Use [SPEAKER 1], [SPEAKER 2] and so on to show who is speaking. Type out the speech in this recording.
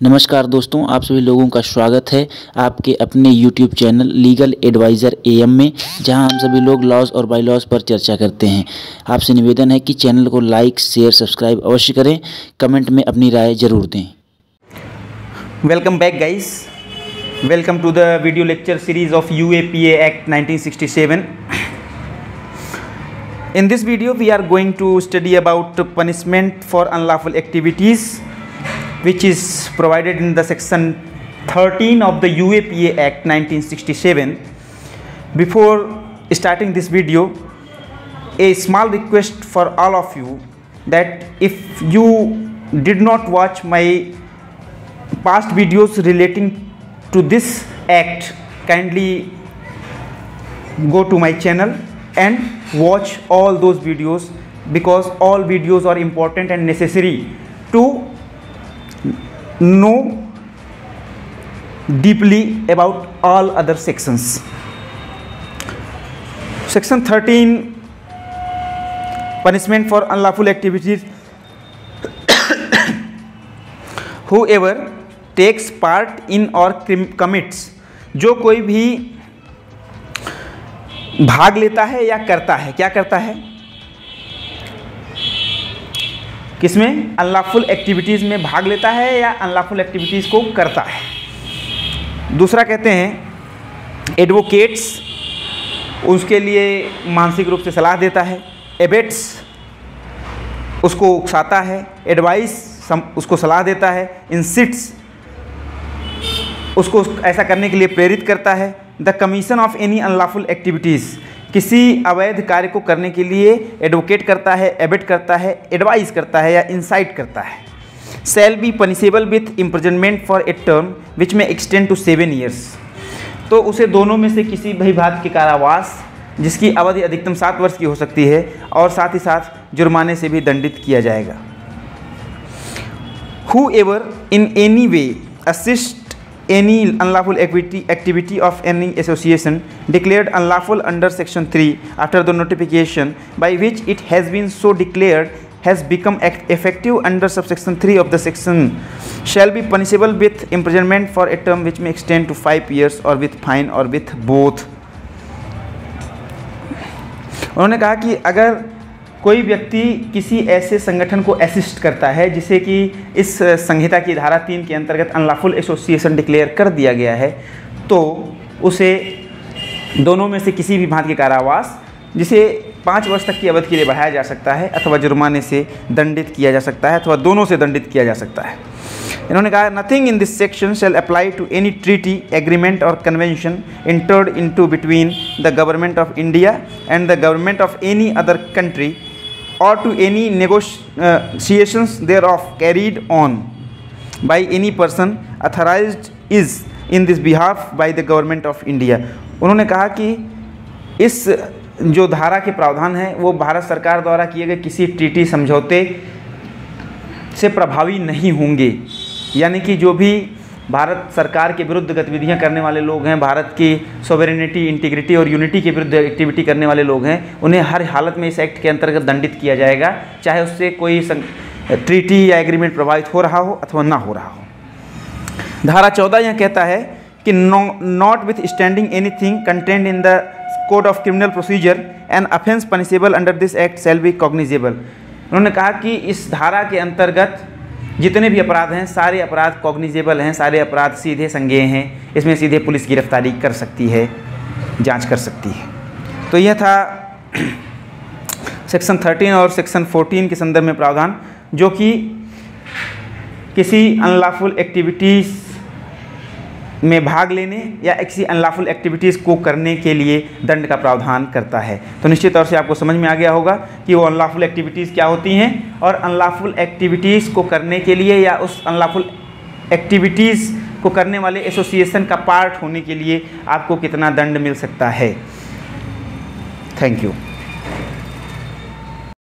[SPEAKER 1] नमस्कार दोस्तों, आप सभी लोगों का स्वागत है आपके अपने YouTube channel legal adviser AM में, जहां हम सभी लोग लॉज और बाय लॉज पर चर्चा करते हैं। आपसे निवेदन है कि चैनल को लाइक, शेयर, सब्सक्राइब अवश्य करें, कमेंट में अपनी राय जरूर दें।
[SPEAKER 2] Welcome back guys, welcome to the video lecture series of UAPA Act 1967. In this video we are going to study about punishment for unlawful activities which is provided in the section 13 of the UAPA Act 1967. Before starting this video, a small request for all of you that if you did not watch my past videos relating to this act, kindly go to my channel and watch all those videos, because all videos are important and necessary to know deeply about all other sections. Section 13, punishment for unlawful activities. Whoever takes part in or commits, जो कोई भी भाग लेता है या करता है, क्या करता है, किसमें? अनलॉफुल एक्टिविटीज़ में भाग लेता है या अनलॉफुल एक्टिविटीज़ को करता है। दूसरा कहते हैं एडवोकेट्स, उसके लिए मानसिक रूप से सलाह देता है। एबेट्स, उसको उकसाता है। एडवाइस, उसको सलाह देता है। इंसिट्स, उसको ऐसा करने के लिए प्रेरित करता है। The commission of any unlawful activities, किसी अवैध कार्य को करने के लिए एडवोकेट करता है, एबेट करता है, एडवाइस करता है या इंसाइट करता है। Shall be punishable with imprisonment for a term which में एक्सटेंड टू 7 years, तो उसे दोनों में से किसी भी भाग के कारावास जिसकी अवधि अधिकतम 7 वर्ष की हो सकती है और साथ ही साथ जुर्माने से भी दंडित किया जाएगा। Whoever in any way assist any unlawful activity of any association declared unlawful under section 3 after the notification by which it has been so declared has become effective under subsection 3 of the section shall be punishable with imprisonment for a term which may extend to 5 years or with fine or with both. उन्होंने कहा कि अगर कोई व्यक्ति किसी ऐसे संगठन को असिस्ट करता है जिसे कि इस संहिता की धारा 3 के अंतर्गत अनलॉफुल एसोसिएशन डिक्लेयर कर दिया गया है, तो उसे दोनों में से किसी भी भांति के कारावास, जिसे 5 वर्ष तक की अवधि के लिए बढ़ाया जा सकता है, अथवा जुर्माने से दंडित किया जा सकता है, अथवा दोनों से दंडित किया जा सकता है। इन्होंने कहा nothing in this section shall apply to any treaty, agreement or convention entered into between the government of India and the government of any other country or to any negotiations thereof carried on by any person authorized is in this behalf by the government of India. उन्होंने कहा कि इस जो धारा के प्रावधान हैं वो भारत सरकार द्वारा किए गए किसी ट्रीटी, समझौते से प्रभावी नहीं होंगे। यानी कि जो भी भारत सरकार के विरुद्ध गतिविधियां करने वाले लोग हैं, भारत की सोवरेनिटी, इंटीग्रिटी और यूनिटी के विरुद्ध एक्टिविटी करने वाले लोग हैं, उन्हें हर हालत में इस एक्ट के अंतर्गत दंडित किया जाएगा, चाहे उससे कोई ट्रीटी या एग्रीमेंट प्रभावित हो रहा हो अथवा ना हो रहा हो। धारा 14 यह कहता है कि not with standing anything content in the code of criminal procedure an offence punishable under this act shall be cognizable. उन्होंने कहा कि इस धारा के अंतर्गत जितने भी अपराध हैं सारे अपराध कॉग्निजेबल हैं, सारे अपराध सीधे संज्ञेय हैं, इसमें सीधे पुलिस गिरफ्तारी कर सकती है, जांच कर सकती है। तो यह था सेक्शन 13 और सेक्शन 14 के संदर्भ में प्रावधान, जो कि किसी अनलॉफुल एक्टिविटीज़ में भाग लेने या किसी अनलॉफुल एक्टिविटीज़ को करने के लिए दंड का प्रावधान करता है। तो निश्चित तौर से आपको समझ में आ गया होगा कि वो अनलॉफुल एक्टिविटीज़ क्या होती हैं और अनलॉफुल एक्टिविटीज़ को करने के लिए या उस अनलॉफुल एक्टिविटीज़ को करने वाले एसोसिएशन का पार्ट होने के लिए आपको कितना दंड मिल सकता है। Thank you.